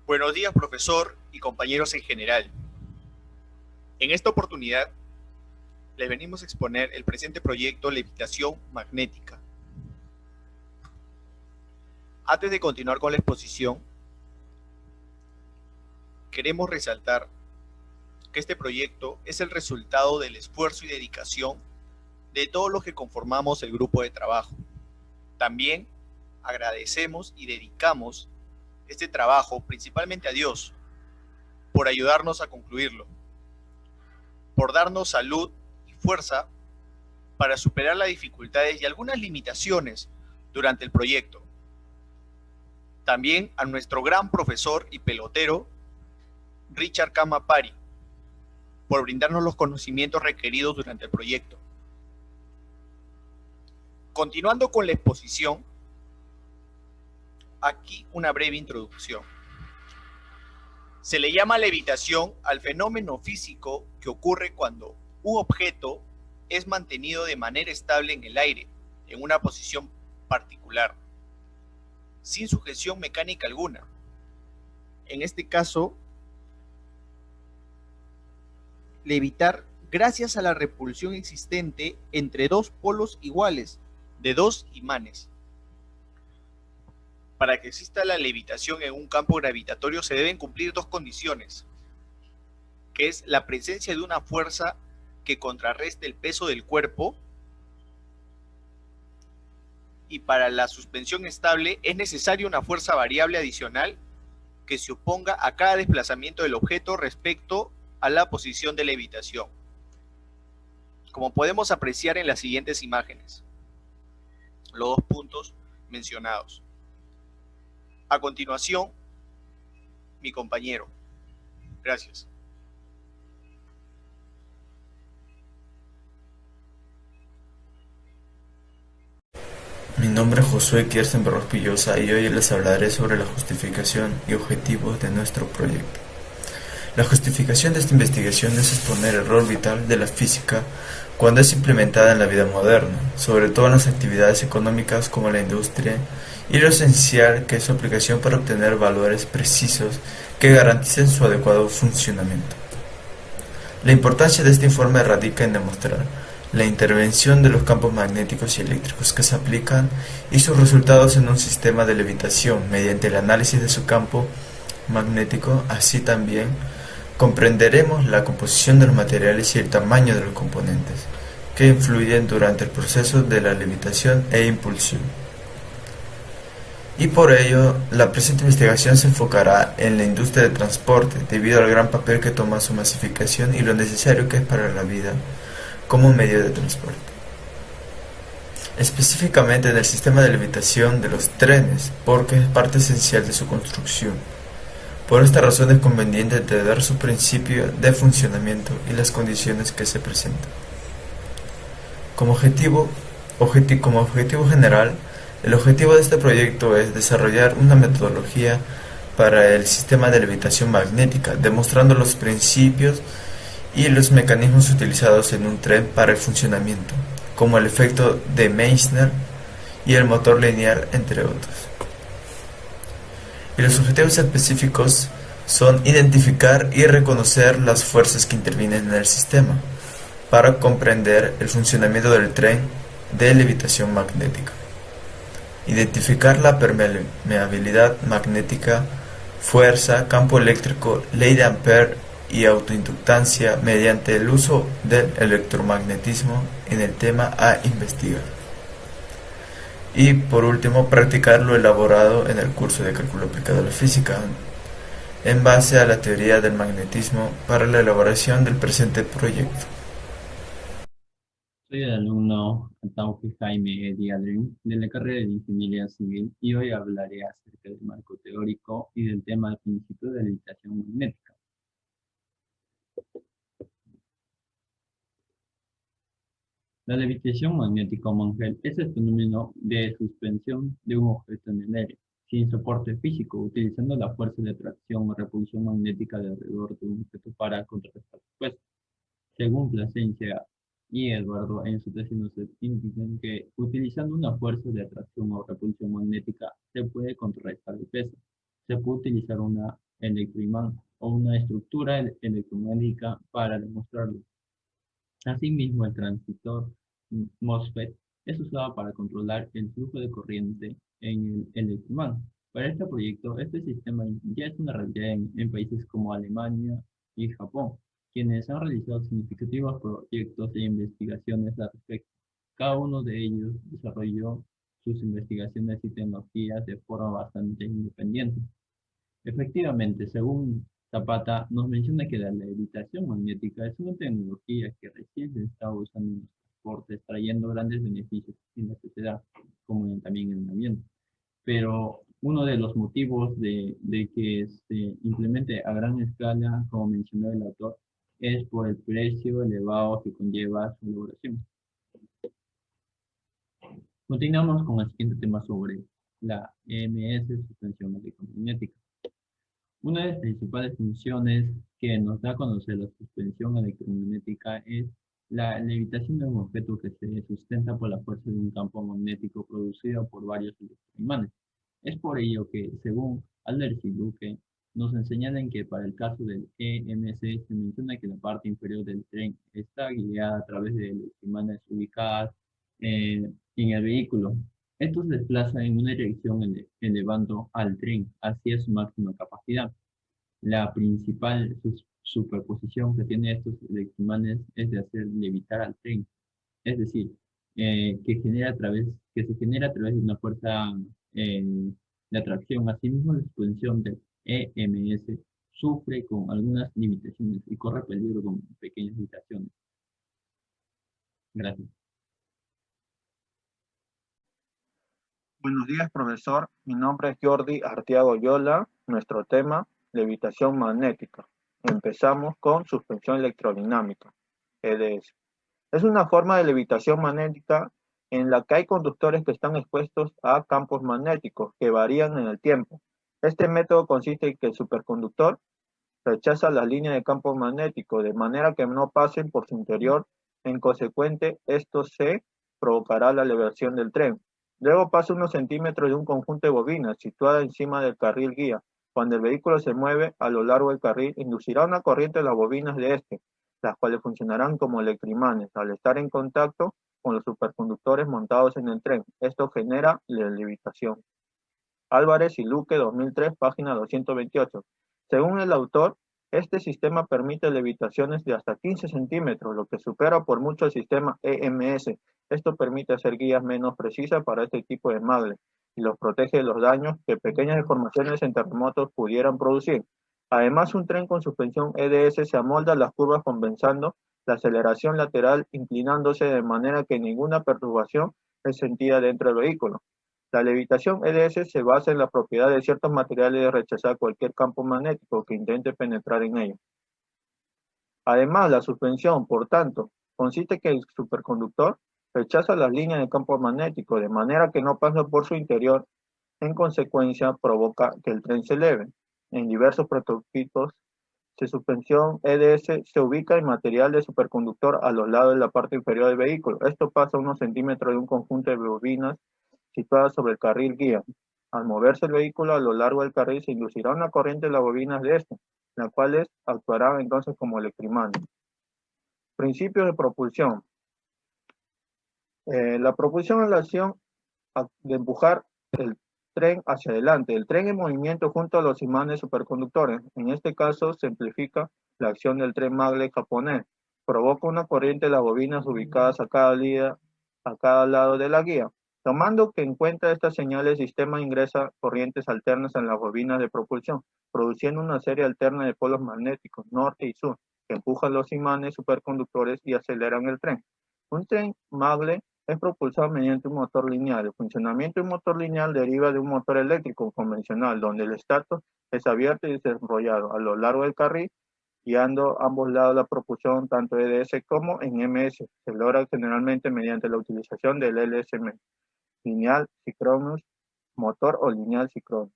Buenos días, profesor y compañeros en general. En esta oportunidad les venimos a exponer el presente proyecto Levitación Magnética. Antes de continuar con la exposición, queremos resaltar que este proyecto es el resultado del esfuerzo y dedicación de todos los que conformamos el grupo de trabajo. También agradecemos y dedicamos este trabajo principalmente a Dios por ayudarnos a concluirlo, por darnos salud y fuerza para superar las dificultades y algunas limitaciones durante el proyecto. También a nuestro gran profesor y pelotero, Richard Kamapari, por brindarnos los conocimientos requeridos durante el proyecto. Continuando con la exposición, aquí una breve introducción. Se le llama levitación al fenómeno físico que ocurre cuando un objeto es mantenido de manera estable en el aire, en una posición particular, sin sujeción mecánica alguna. En este caso, levitar gracias a la repulsión existente entre dos polos iguales de dos imanes. Para que exista la levitación en un campo gravitatorio se deben cumplir dos condiciones, que es la presencia de una fuerza que contrarreste el peso del cuerpo, y para la suspensión estable es necesaria una fuerza variable adicional que se oponga a cada desplazamiento del objeto respecto a la posición de levitación, como podemos apreciar en las siguientes imágenes, los dos puntos mencionados. A continuación, mi compañero. Gracias. Mi nombre es Josué Kierstenberg Pillosa y hoy les hablaré sobre la justificación y objetivos de nuestro proyecto. La justificación de esta investigación es exponer el rol vital de la física cuando es implementada en la vida moderna, sobre todo en las actividades económicas como la industria, y lo esencial que es su aplicación para obtener valores precisos que garanticen su adecuado funcionamiento. La importancia de este informe radica en demostrar la intervención de los campos magnéticos y eléctricos que se aplican y sus resultados en un sistema de levitación mediante el análisis de su campo magnético. Así también comprenderemos la composición de los materiales y el tamaño de los componentes que influyen durante el proceso de la levitación e impulsión. Y por ello, la presente investigación se enfocará en la industria del transporte, debido al gran papel que toma su masificación y lo necesario que es para la vida como medio de transporte. Específicamente en el sistema de levitación de los trenes, porque es parte esencial de su construcción. Por esta razón es conveniente entender su principio de funcionamiento y las condiciones que se presentan. Como objetivo general, el objetivo de este proyecto es desarrollar una metodología para el sistema de levitación magnética, demostrando los principios y los mecanismos utilizados en un tren para el funcionamiento, como el efecto de Meissner y el motor lineal, entre otros. Y los objetivos específicos son identificar y reconocer las fuerzas que intervienen en el sistema, para comprender el funcionamiento del tren de levitación magnética. Identificar la permeabilidad magnética, fuerza, campo eléctrico, ley de Ampère y autoinductancia mediante el uso del electromagnetismo en el tema a investigar. Y por último, practicar lo elaborado en el curso de cálculo aplicado a la física, en base a la teoría del magnetismo para la elaboración del presente proyecto. Soy el alumno Taufi Jaime Diadrin de la carrera de Ingeniería Civil y hoy hablaré acerca del marco teórico y del tema del principio de levitación magnética. La levitación magnética o Mangel es el fenómeno de suspensión de un objeto en el aire, sin soporte físico, utilizando la fuerza de atracción o repulsión magnética de alrededor de un objeto para contrarrestar su peso. Según Plasencia y Eduardo en su tesis nos indican que utilizando una fuerza de atracción o repulsión magnética se puede contrarrestar el peso. Se puede utilizar una electroimán o una estructura electromagnética para demostrarlo. Asimismo, el transistor MOSFET es usado para controlar el flujo de corriente en el electroimán. Para este proyecto, este sistema ya es una realidad en países como Alemania y Japón, quienes han realizado significativos proyectos e investigaciones al respecto. Cada uno de ellos desarrolló sus investigaciones y tecnologías de forma bastante independiente. Efectivamente, según Zapata, nos menciona que la levitación magnética es una tecnología que recién se está usando en los transportes, trayendo grandes beneficios en la sociedad, como también en el ambiente. Pero uno de los motivos de que se implemente a gran escala, como mencionó el autor, es por el precio elevado que conlleva su elaboración. Continuamos con el siguiente tema sobre la EMS, suspensión electromagnética. Una de las principales funciones que nos da a conocer la suspensión electromagnética es la levitación de un objeto que se sustenta por la fuerza de un campo magnético producido por varios electroimanes. Es por ello que, según Alders y Luque, nos señalan que para el caso del EMC se menciona que la parte inferior del tren está guiada a través de electroimanes ubicadas en el vehículo. Estos se desplazan en una dirección elevando al tren hacia su máxima capacidad. La principal superposición que tiene estos electroimanes es de hacer levitar al tren, es decir, que se genera a través de una fuerza eh, de atracción. Asimismo, la exposición del EMS sufre con algunas limitaciones y corre peligro con pequeñas limitaciones. Gracias. Buenos días, profesor. Mi nombre es Jordi Arteaga Yola. Nuestro tema, levitación magnética. Empezamos con suspensión electrodinámica, EDS. Es una forma de levitación magnética en la que hay conductores que están expuestos a campos magnéticos que varían en el tiempo. Este método consiste en que el superconductor rechaza las líneas de campo magnético de manera que no pasen por su interior. En consecuente, esto se provocará la elevación del tren. Luego pasa unos centímetros de un conjunto de bobinas situada encima del carril guía. Cuando el vehículo se mueve a lo largo del carril, inducirá una corriente en las bobinas de este, las cuales funcionarán como electroimanes al estar en contacto con los superconductores montados en el tren. Esto genera la levitación. Álvarez y Luque, 2003, página 228. Según el autor, este sistema permite levitaciones de hasta 15 centímetros, lo que supera por mucho el sistema EMS. Esto permite hacer guías menos precisas para este tipo de magles y los protege de los daños que pequeñas deformaciones en terremotos pudieran producir. Además, un tren con suspensión EDS se amolda a las curvas compensando la aceleración lateral inclinándose de manera que ninguna perturbación es sentida dentro del vehículo. La levitación EDS se basa en la propiedad de ciertos materiales de rechazar cualquier campo magnético que intente penetrar en ellos. Además, la suspensión, por tanto, consiste en que el superconductor rechaza las líneas de campo magnético de manera que no pasa por su interior. En consecuencia, provoca que el tren se eleve. En diversos prototipos de suspensión EDS se ubica el material de superconductor a los lados de la parte inferior del vehículo. Esto pasa a unos centímetros de un conjunto de bobinas situadas sobre el carril guía. Al moverse el vehículo a lo largo del carril se inducirá una corriente en las bobinas de este, las cuales actuarán entonces como electroimanes. Principios de propulsión. La propulsión es la acción de empujar el tren hacia adelante. El tren en movimiento junto a los imanes superconductores. En este caso, se amplifica la acción del tren magle japonés. Provoca una corriente en las bobinas ubicadas a cada lado de la guía. Tomando en cuenta estas señales, el sistema ingresa corrientes alternas en las bobinas de propulsión, produciendo una serie alterna de polos magnéticos, norte y sur, que empujan los imanes superconductores y aceleran el tren. Un tren magle es propulsado mediante un motor lineal. El funcionamiento de un motor lineal deriva de un motor eléctrico convencional, donde el estator es abierto y desenrollado a lo largo del carril, guiando a ambos lados la propulsión, tanto EDS como en MS. Se logra generalmente mediante la utilización del LSM, lineal síncrono motor o lineal síncrono.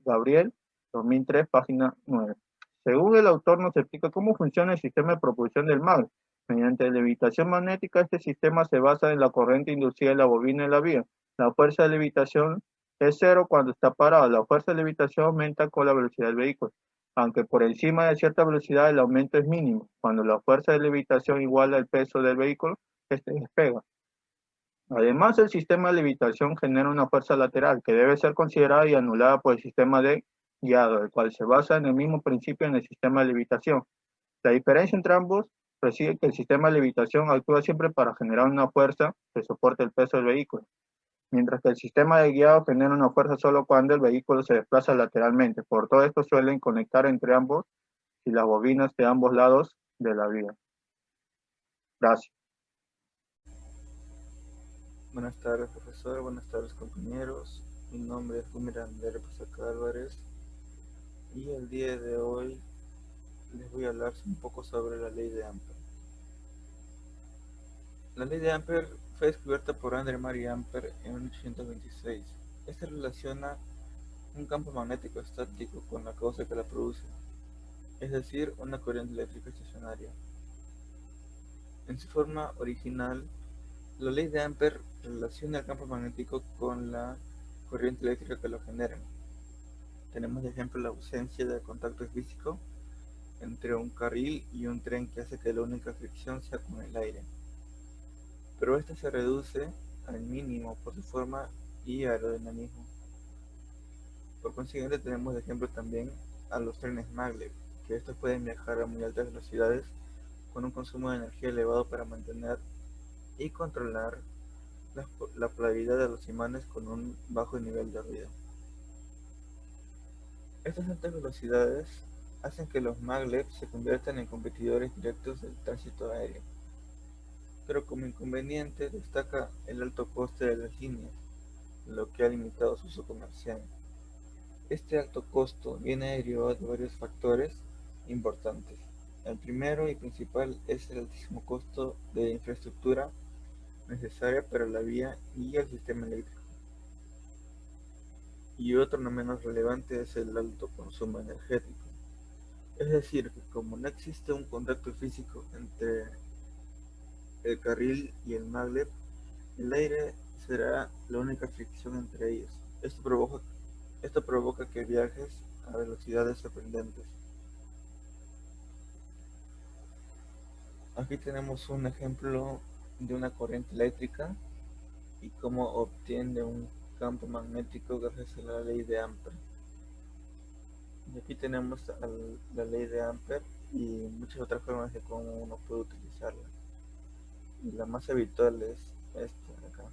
Gabriel, 2003, página 9. Según el autor, nos explica cómo funciona el sistema de propulsión del magle. Mediante levitación magnética, este sistema se basa en la corriente inducida en la bobina de la vía. La fuerza de levitación es cero cuando está parado. La fuerza de levitación aumenta con la velocidad del vehículo, aunque por encima de cierta velocidad el aumento es mínimo. Cuando la fuerza de levitación iguala el peso del vehículo, este despega. Además, el sistema de levitación genera una fuerza lateral que debe ser considerada y anulada por el sistema de guiado, el cual se basa en el mismo principio en el sistema de levitación. La diferencia entre ambos reside que el sistema de levitación actúa siempre para generar una fuerza que soporte el peso del vehículo, mientras que el sistema de guiado genera una fuerza solo cuando el vehículo se desplaza lateralmente. Por todo esto suelen conectar entre ambos y las bobinas de ambos lados de la vía. Gracias. Buenas tardes, profesor. Buenas tardes, compañeros. Mi nombre es Wilmer Ander Pasaca Álvarez y el día de hoy les voy a hablar un poco sobre la ley de Ampere. La ley de Ampere fue descubierta por André-Marie Ampère en 1826. Esta relaciona un campo magnético estático con la causa que la produce, es decir, una corriente eléctrica estacionaria. En su forma original, la ley de Ampère relaciona el campo magnético con la corriente eléctrica que lo genera. Tenemos de ejemplo la ausencia de contacto físico entre un carril y un tren que hace que la única fricción sea con el aire. Pero esta se reduce al mínimo por su forma y aerodinamismo. Por consiguiente tenemos de ejemplo también a los trenes maglev, que estos pueden viajar a muy altas velocidades con un consumo de energía elevado para mantener y controlar la polaridad de los imanes con un bajo nivel de ruido. Estas altas velocidades hacen que los maglev se conviertan en competidores directos del tránsito aéreo, pero como inconveniente destaca el alto coste de las líneas, lo que ha limitado su uso comercial. Este alto costo viene derivado de varios factores importantes. El primero y principal es el altísimo costo de infraestructura necesaria para la vía y el sistema eléctrico. Y otro no menos relevante es el alto consumo energético. Es decir, que como no existe un contacto físico entre el carril y el maglev, el aire será la única fricción entre ellos. Esto provoca que viajes a velocidades sorprendentes. Aquí tenemos un ejemplo de una corriente eléctrica y cómo obtiene un campo magnético gracias a la ley de Ampère. Y aquí tenemos la ley de Ampère y muchas otras formas de cómo uno puede utilizarla. Y la más habitual es esta de acá.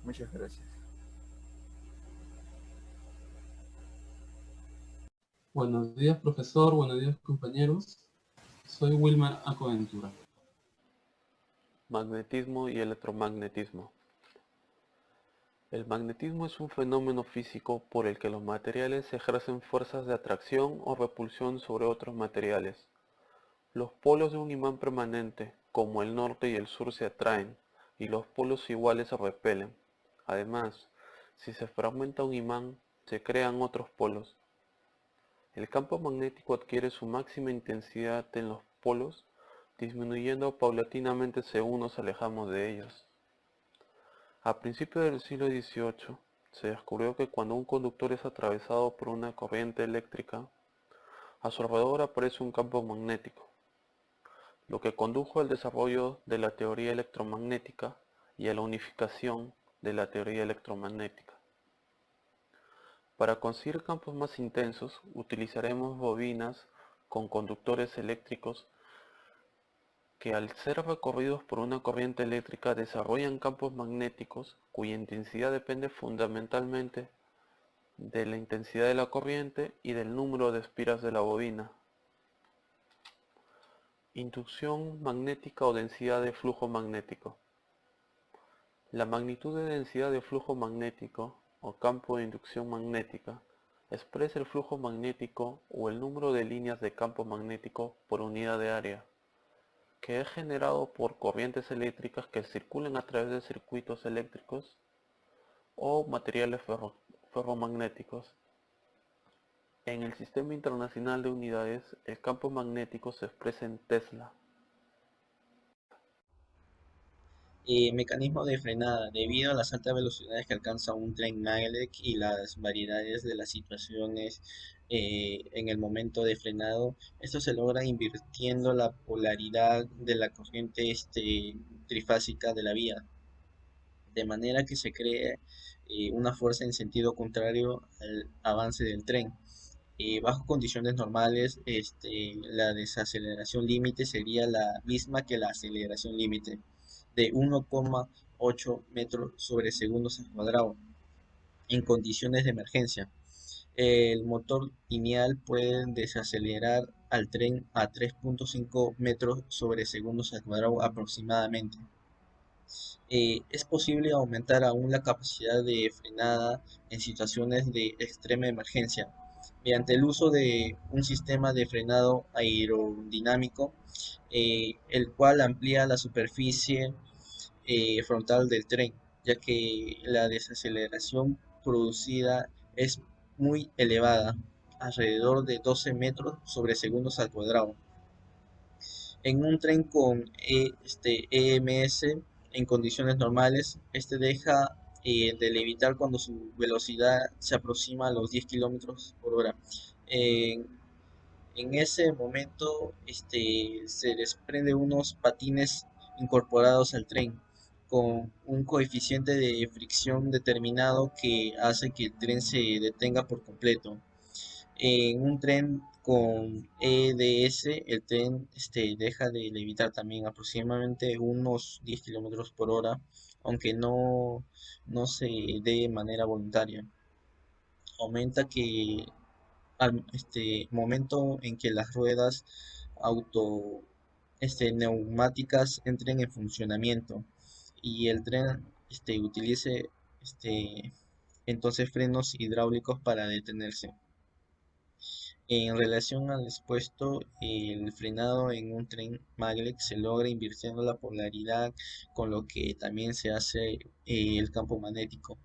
Muchas gracias. Buenos días, profesor. Buenos días, compañeros. Soy Wilmer Acoventura. Magnetismo y electromagnetismo. El magnetismo es un fenómeno físico por el que los materiales ejercen fuerzas de atracción o repulsión sobre otros materiales. Los polos de un imán permanente, como el norte y el sur, se atraen, y los polos iguales se repelen. Además, si se fragmenta un imán, se crean otros polos. El campo magnético adquiere su máxima intensidad en los polos, disminuyendo paulatinamente según nos alejamos de ellos. A principios del siglo XVIII, se descubrió que cuando un conductor es atravesado por una corriente eléctrica, a su alrededor aparece un campo magnético, lo que condujo al desarrollo de la teoría electromagnética y a la unificación de la teoría electromagnética. Para conseguir campos más intensos, utilizaremos bobinas con conductores eléctricos que al ser recorridos por una corriente eléctrica desarrollan campos magnéticos cuya intensidad depende fundamentalmente de la intensidad de la corriente y del número de espiras de la bobina. Inducción magnética o densidad de flujo magnético. La magnitud de densidad de flujo magnético o campo de inducción magnética expresa el flujo magnético o el número de líneas de campo magnético por unidad de área, que es generado por corrientes eléctricas que circulan a través de circuitos eléctricos o materiales ferromagnéticos. En el Sistema Internacional de Unidades, el campo magnético se expresa en Tesla. Mecanismo de frenada. Debido a las altas velocidades que alcanza un tren maglev y las variedades de las situaciones en el momento de frenado, esto se logra invirtiendo la polaridad de la corriente trifásica de la vía, de manera que se cree una fuerza en sentido contrario al avance del tren. Bajo condiciones normales, la desaceleración límite sería la misma que la aceleración límite de 1,8 metros sobre segundos al cuadrado en condiciones de emergencia. El motor lineal puede desacelerar al tren a 3,5 metros sobre segundos al cuadrado aproximadamente. Es posible aumentar aún la capacidad de frenada en situaciones de extrema emergencia mediante el uso de un sistema de frenado aerodinámico, el cual amplía la superficie frontal del tren, ya que la desaceleración producida es muy elevada, alrededor de 12 metros sobre segundos al cuadrado. En un tren con EMS en condiciones normales, deja de levitar cuando su velocidad se aproxima a los 10 kilómetros por hora. En ese momento se desprende unos patines incorporados al tren con un coeficiente de fricción determinado que hace que el tren se detenga por completo. En un tren con EDS, el tren deja de levitar también aproximadamente unos 10 kilómetros por hora, aunque no se dé de manera voluntaria. Aumenta que al momento en que las ruedas auto neumáticas entren en funcionamiento y el tren utilice entonces frenos hidráulicos para detenerse. En relación al expuesto, el frenado en un tren maglev se logra invirtiendo la polaridad, con lo que también se hace el campo magnético.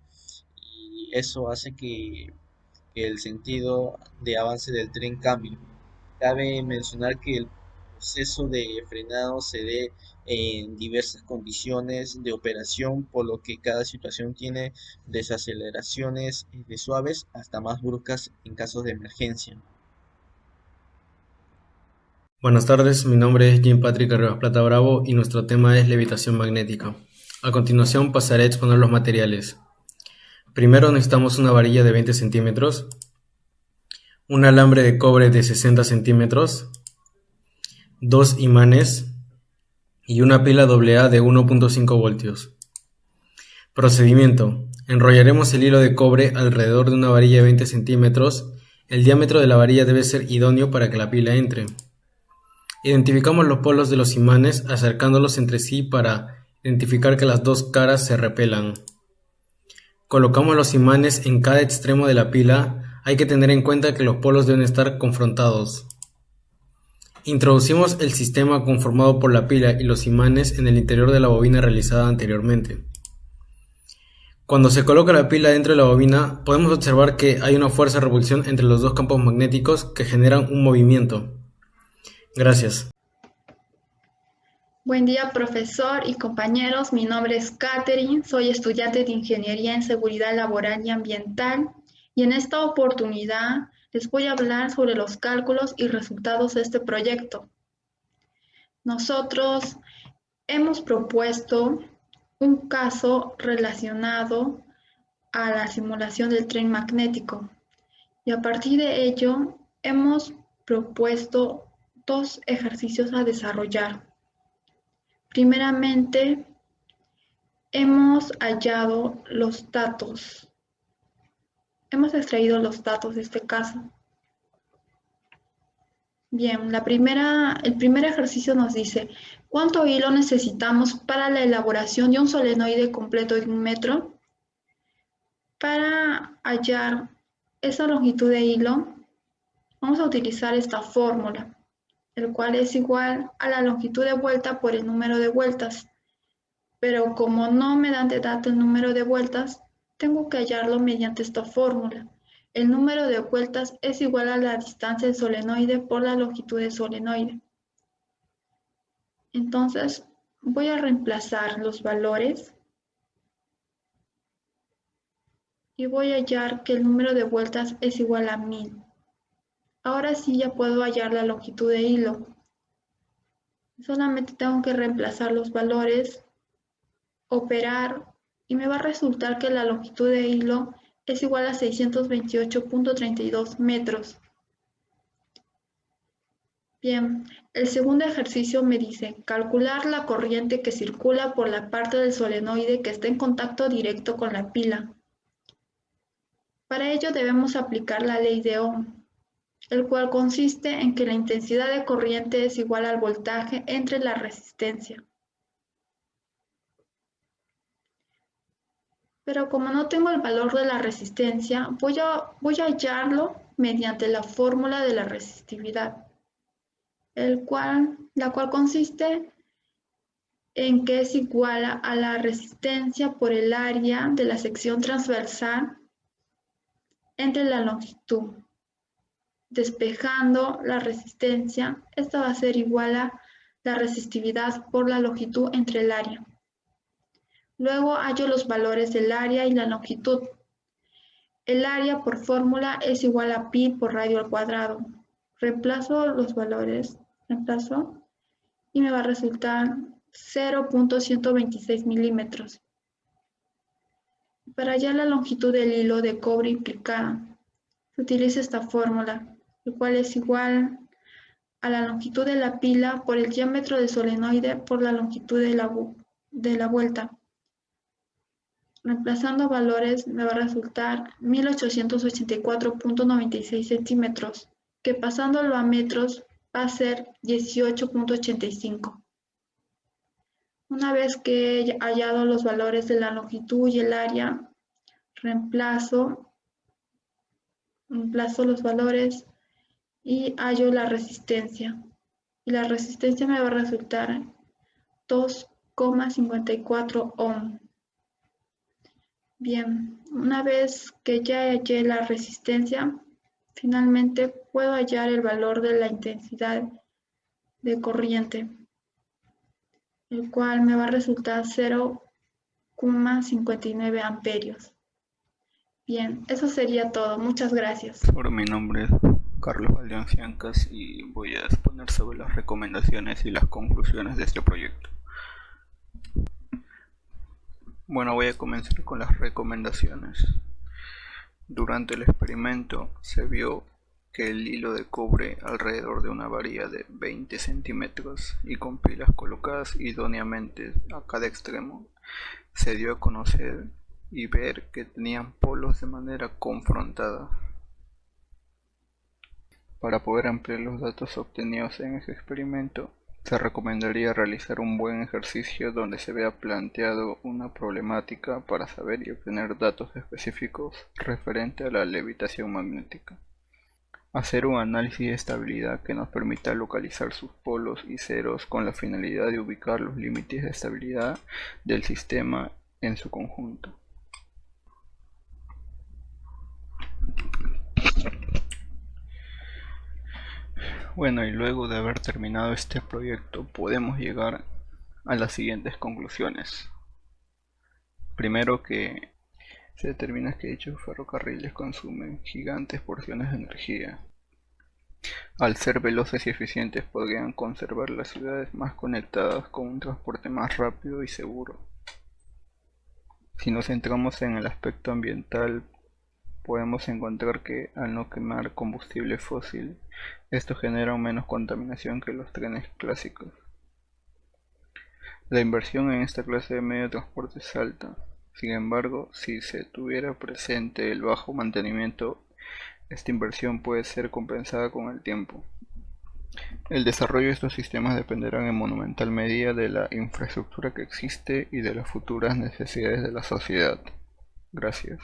Y eso hace que el sentido de avance del tren cambie. Cabe mencionar que el proceso de frenado se dé en diversas condiciones de operación, por lo que cada situación tiene desaceleraciones de suaves hasta más bruscas en casos de emergencia. Buenas tardes, mi nombre es Jean Patrick Arribas Plata Bravo y nuestro tema es levitación magnética. A continuación pasaré a exponer los materiales. Primero necesitamos una varilla de 20 centímetros, un alambre de cobre de 60 centímetros, 2 imanes y una pila AA de 1.5 voltios. Procedimiento. Enrollaremos el hilo de cobre alrededor de una varilla de 20 centímetros. El diámetro de la varilla debe ser idóneo para que la pila entre. Identificamos los polos de los imanes acercándolos entre sí para identificar que las dos caras se repelan. Colocamos los imanes en cada extremo de la pila. Hay que tener en cuenta que los polos deben estar confrontados. Introducimos el sistema conformado por la pila y los imanes en el interior de la bobina realizada anteriormente. Cuando se coloca la pila dentro de la bobina, podemos observar que hay una fuerza de repulsión entre los dos campos magnéticos que generan un movimiento. Gracias. Buen día, profesor y compañeros. Mi nombre es Katherine, soy estudiante de Ingeniería en Seguridad Laboral y Ambiental y en esta oportunidad les voy a hablar sobre los cálculos y resultados de este proyecto. Nosotros hemos propuesto un caso relacionado a la simulación del tren magnético y a partir de ello hemos propuesto dos ejercicios a desarrollar. Primeramente, hemos hallado los datos. Hemos extraído los datos de este caso. Bien, el primer ejercicio nos dice, ¿cuánto hilo necesitamos para la elaboración de un solenoide completo de 1 metro? Para hallar esa longitud de hilo, vamos a utilizar esta fórmula, el cual es igual a la longitud de vuelta por el número de vueltas. Pero como no me dan de dato el número de vueltas, tengo que hallarlo mediante esta fórmula. El número de vueltas es igual a la distancia del solenoide por la longitud del solenoide. Entonces, voy a reemplazar los valores y voy a hallar que el número de vueltas es igual a 1000. Ahora sí ya puedo hallar la longitud de hilo. Solamente tengo que reemplazar los valores, operar, y me va a resultar que la longitud de hilo es igual a 628.32 metros. Bien, el segundo ejercicio me dice calcular la corriente que circula por la parte del solenoide que está en contacto directo con la pila. Para ello debemos aplicar la ley de Ohm, el cual consiste en que la intensidad de corriente es igual al voltaje entre la resistencia. Pero como no tengo el valor de la resistencia, voy a hallarlo mediante la fórmula de la resistividad, la cual consiste en que es igual a la resistencia por el área de la sección transversal entre la longitud. Despejando la resistencia, esta va a ser igual a la resistividad por la longitud entre el área. Luego hallo los valores del área y la longitud. El área por fórmula es igual a pi por radio al cuadrado. Reemplazo los valores, y me va a resultar 0.126 milímetros. Para hallar la longitud del hilo de cobre implicada, se utiliza esta fórmula, el cual es igual a la longitud de la pila por el diámetro del solenoide por la longitud de la vuelta. Reemplazando valores me va a resultar 1884.96 centímetros, que pasándolo a metros va a ser 18.85. Una vez que he hallado los valores de la longitud y el área, reemplazo los valores y hallo la resistencia. Y la resistencia me va a resultar 2,54 ohm. Bien, una vez que ya hallé la resistencia, finalmente puedo hallar el valor de la intensidad de corriente, el cual me va a resultar 0,59 amperios. Bien, eso sería todo. Muchas gracias. Ahora mi nombre es Carlos Valdeón Ciancas y voy a exponer sobre las recomendaciones y las conclusiones de este proyecto. Bueno, voy a comenzar con las recomendaciones. Durante el experimento se vio que el hilo de cobre alrededor de una varilla de 20 centímetros y con pilas colocadas idóneamente a cada extremo se dio a conocer y ver que tenían polos de manera confrontada. Para poder ampliar los datos obtenidos en ese experimento, se recomendaría realizar un buen ejercicio donde se vea planteado una problemática para saber y obtener datos específicos referente a la levitación magnética. Hacer un análisis de estabilidad que nos permita localizar sus polos y ceros con la finalidad de ubicar los límites de estabilidad del sistema en su conjunto. Bueno, y luego de haber terminado este proyecto podemos llegar a las siguientes conclusiones. Primero, que se determina que dichos ferrocarriles consumen gigantes porciones de energía. Al ser veloces y eficientes podrían conservar las ciudades más conectadas con un transporte más rápido y seguro. Si nos centramos en el aspecto ambiental, podemos encontrar que al no quemar combustible fósil, esto genera menos contaminación que los trenes clásicos. La inversión en esta clase de medio de transporte es alta. Sin embargo, si se tuviera presente el bajo mantenimiento, esta inversión puede ser compensada con el tiempo. El desarrollo de estos sistemas dependerá en monumental medida de la infraestructura que existe y de las futuras necesidades de la sociedad. Gracias.